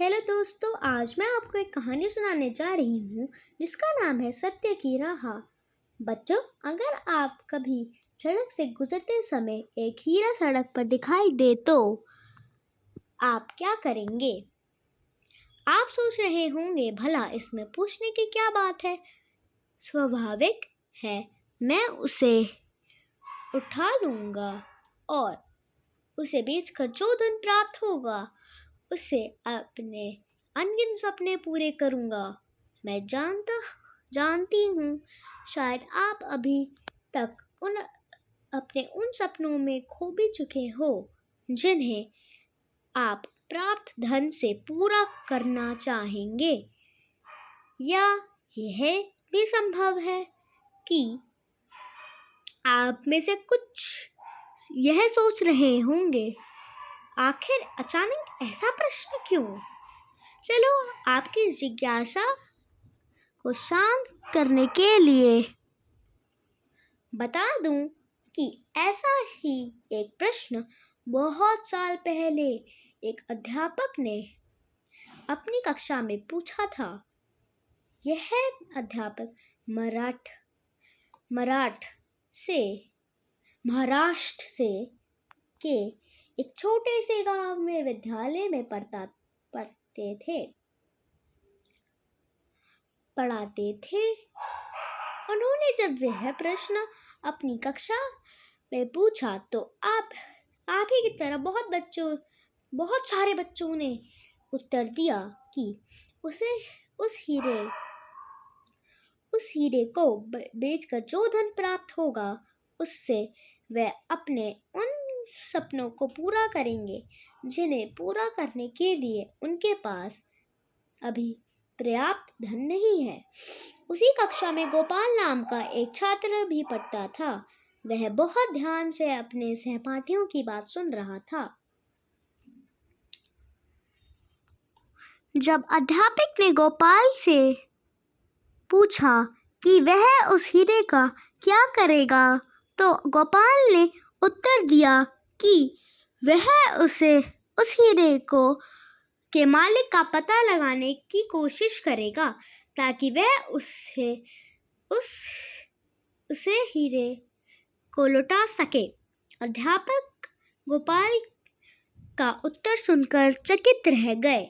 Hello दोस्तों, आज मैं आपको एक कहानी सुनाने जा रही हूँ जिसका नाम है सत्य की राह। बच्चों, अगर आप कभी सड़क से गुजरते समय एक हीरा सड़क पर दिखाई दे तो आप क्या करेंगे? आप सोच रहे होंगे, भला इसमें पूछने की क्या बात है। स्वाभाविक है, मैं उसे उठा लूँगा और उसे बेचकर जो धन प्राप्त होगा उससे अपने अनगिनत सपने पूरे करूँगा। मैं जानती हूँ शायद आप अभी तक अपने उन सपनों में खो भी चुके हो जिन्हें आप प्राप्त धन से पूरा करना चाहेंगे। या यह भी संभव है कि आप में से कुछ यह सोच रहे होंगे, आखिर अचानक ऐसा प्रश्न क्यों? चलो, आपकी जिज्ञासा को शांत करने के लिए बता दूं कि ऐसा ही एक प्रश्न बहुत साल पहले एक अध्यापक ने अपनी कक्षा में पूछा था। यह अध्यापक महाराष्ट्र से के एक छोटे से गांव में विद्यालय में पढ़ाते थे। उन्होंने जब वह प्रश्न अपनी कक्षा में पूछा तो आप ही की तरह बहुत सारे बच्चों ने उत्तर दिया कि उसे उस हीरे को बेचकर जो धन प्राप्त होगा उससे वह अपने उन सपनों को पूरा करेंगे जिन्हें पूरा करने के लिए उनके पास अभी पर्याप्त धन नहीं है। उसी कक्षा में गोपाल नाम का एक छात्र भी पढ़ता था। वह बहुत ध्यान से अपने सहपाठियों की बात सुन रहा था। जब अध्यापक ने गोपाल से पूछा कि वह उस हीरे का क्या करेगा, तो गोपाल ने उत्तर दिया कि वह उस हीरे के मालिक का पता लगाने की कोशिश करेगा ताकि वह उसे हीरे को लौटा सके। अध्यापक गोपाल का उत्तर सुनकर चकित रह गए।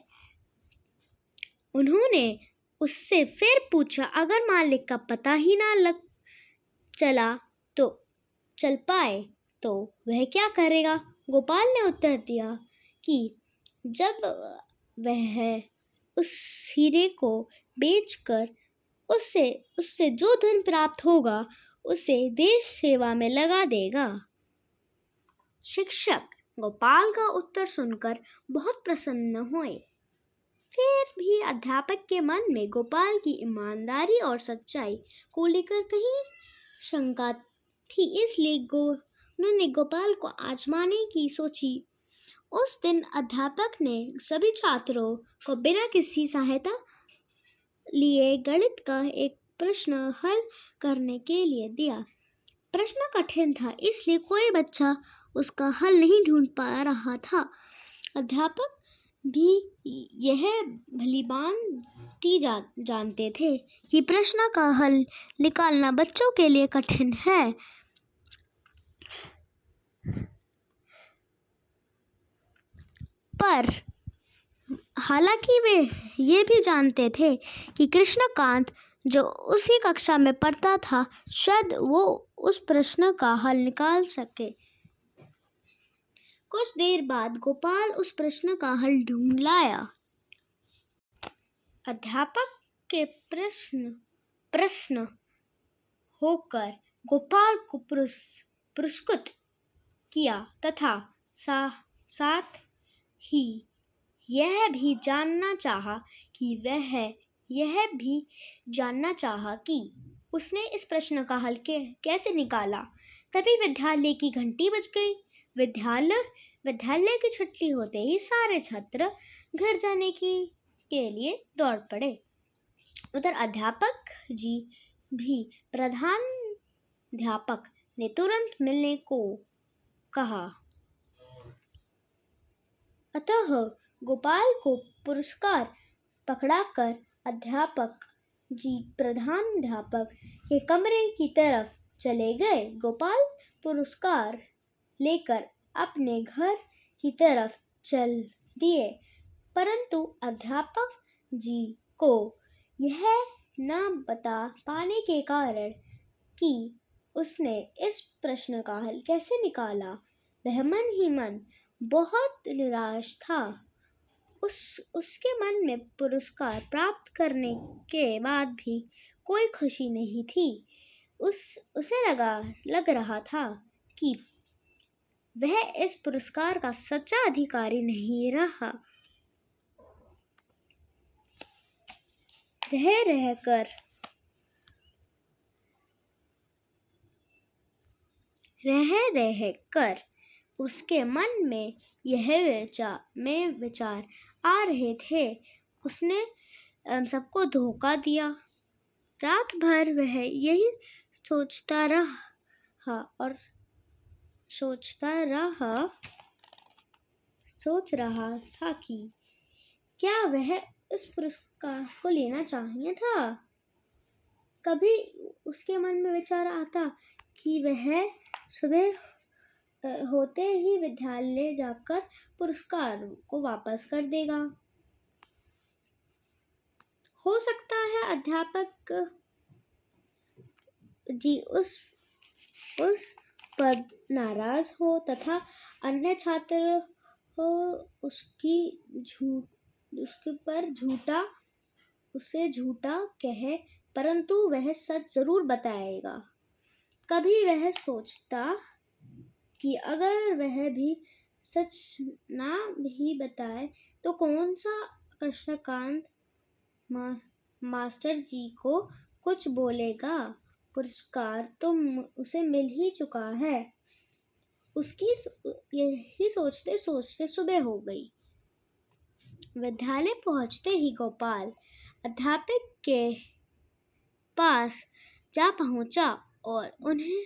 उन्होंने उससे फिर पूछा, अगर मालिक का पता ही ना चल पाए तो वह क्या करेगा? गोपाल ने उत्तर दिया कि जब वह उस हीरे को बेचकर उससे जो धन प्राप्त होगा उसे देश सेवा में लगा देगा। शिक्षक गोपाल का उत्तर सुनकर बहुत प्रसन्न हुए। फिर भी अध्यापक के मन में गोपाल की ईमानदारी और सच्चाई को लेकर कहीं शंका थी, इसलिए उन्होंने गोपाल को आजमाने की सोची। उस दिन अध्यापक ने सभी छात्रों को बिना किसी सहायता लिए गणित का एक प्रश्न हल करने के लिए दिया। प्रश्न कठिन था, इसलिए कोई बच्चा उसका हल नहीं ढूंढ पा रहा था। अध्यापक भी यह भलीभांति जानते थे कि प्रश्न का हल निकालना बच्चों के लिए कठिन है। पर हालांकि वे ये भी जानते थे कि कृष्णकांत जो उसी कक्षा में पढ़ता था, शायद वो उस प्रश्न का हल निकाल सके। कुछ देर बाद गोपाल उस प्रश्न का हल ढूंढ लाया। अध्यापक के प्रश्न होकर गोपाल को पुरस्कृत किया तथा साथ ही यह भी जानना चाहा कि उसने इस प्रश्न का हल कैसे निकाला। तभी विद्यालय की घंटी बज गई। विद्यालय की छुट्टी होते ही सारे छात्र घर जाने के लिए दौड़ पड़े। उधर अध्यापक जी भी प्रधानाध्यापक ने तुरंत मिलने को कहा। अतः गोपाल को पुरस्कार पकड़ाकर अध्यापक जी प्रधानाध्यापक के कमरे की तरफ चले गए। गोपाल पुरस्कार लेकर अपने घर की तरफ चल दिए, परंतु अध्यापक जी को यह न बता पाने के कारण कि उसने इस प्रश्न का हल कैसे निकाला, वह मन ही मन बहुत निराश था। उसके मन में पुरस्कार प्राप्त करने के बाद भी कोई खुशी नहीं थी। उसे लग रहा था कि वह इस पुरस्कार का सच्चा अधिकारी नहीं रहा। रह कर उसके मन में यह विचार आ रहे थे। उसने सबको धोखा दिया। रात भर वह यही सोचता रहा था कि क्या वह इस पुरस्कार को लेना चाहिए था। कभी उसके मन में विचार आता कि वह सुबह होते ही विद्यालय जाकर पुरस्कार को वापस कर देगा। हो सकता है अध्यापक जी उस पर नाराज हो तथा अन्य छात्र उसे झूठा कहे, परंतु वह सच जरूर बताएगा। कभी वह सोचता कि अगर वह भी सच ना भी बताए तो कौन सा कृष्णकांत मास्टर जी को कुछ बोलेगा, पुरस्कार तो उसे मिल ही चुका है। उसकी यही सोचते सोचते सुबह हो गई। विद्यालय पहुंचते ही गोपाल अध्यापक के पास जा पहुंचा और उन्हें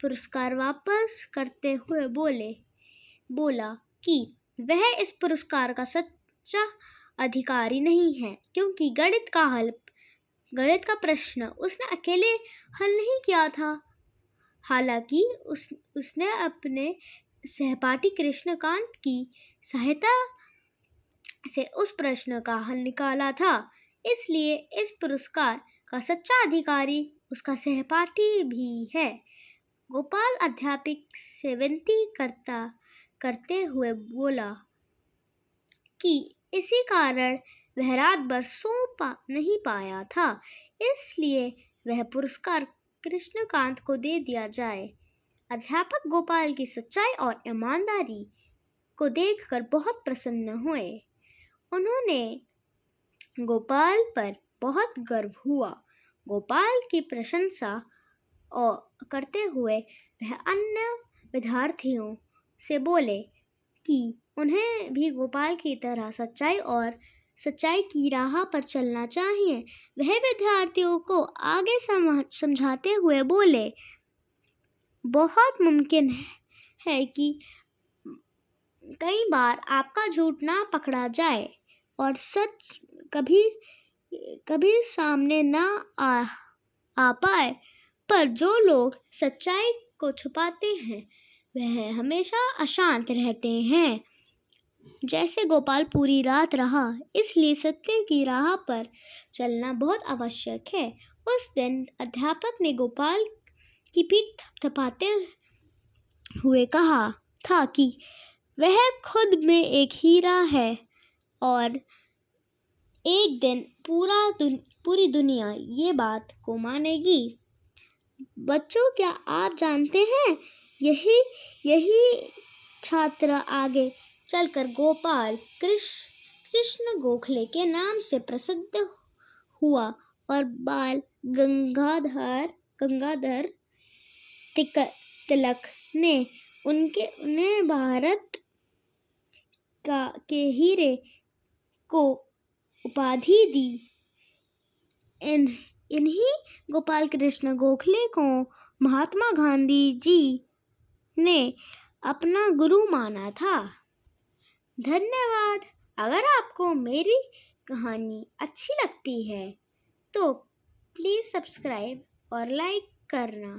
पुरस्कार वापस करते हुए बोला कि वह इस पुरस्कार का सच्चा अधिकारी नहीं है, क्योंकि गणित का प्रश्न उसने अकेले हल नहीं किया था। हालांकि उसने अपने सहपाठी कृष्णकांत की सहायता से उस प्रश्न का हल निकाला था, इसलिए इस पुरस्कार का सच्चा अधिकारी उसका सहपाठी भी है। गोपाल अध्यापक से विनती करते हुए बोला कि इसी कारण वह रात भर सो नहीं पाया था, इसलिए वह पुरस्कार कृष्णकांत को दे दिया जाए। अध्यापक गोपाल की सच्चाई और ईमानदारी को देखकर बहुत प्रसन्न हुए। उन्होंने गोपाल पर बहुत गर्व हुआ। गोपाल की प्रशंसा करते हुए वह अन्य विद्यार्थियों से बोले कि उन्हें भी गोपाल की तरह सच्चाई की राह पर चलना चाहिए। वह विद्यार्थियों को आगे समझाते हुए बोले, बहुत मुमकिन है कि कई बार आपका झूठ ना पकड़ा जाए और सच कभी सामने ना आ पाए, पर जो लोग सच्चाई को छुपाते हैं वह हमेशा अशांत रहते हैं। जैसे गोपाल पूरी रात रहा, इसलिए सत्य की राह पर चलना बहुत आवश्यक है। उस दिन अध्यापक ने गोपाल की पीठ थपथपाते हुए कहा था कि वह खुद में एक हीरा है और एक दिन पूरी दुनिया ये बात को मानेगी। बच्चों, क्या आप जानते हैं, यही छात्र आगे चलकर गोपाल कृष्ण गोखले के नाम से प्रसिद्ध हुआ और बाल गंगाधर तिलक ने उन्हें भारत के हीरे को उपाधि दी। इन्हीं गोपाल कृष्ण गोखले को महात्मा गांधी जी ने अपना गुरु माना था। धन्यवाद। अगर आपको मेरी कहानी अच्छी लगती है तो प्लीज़ सब्सक्राइब और लाइक करना।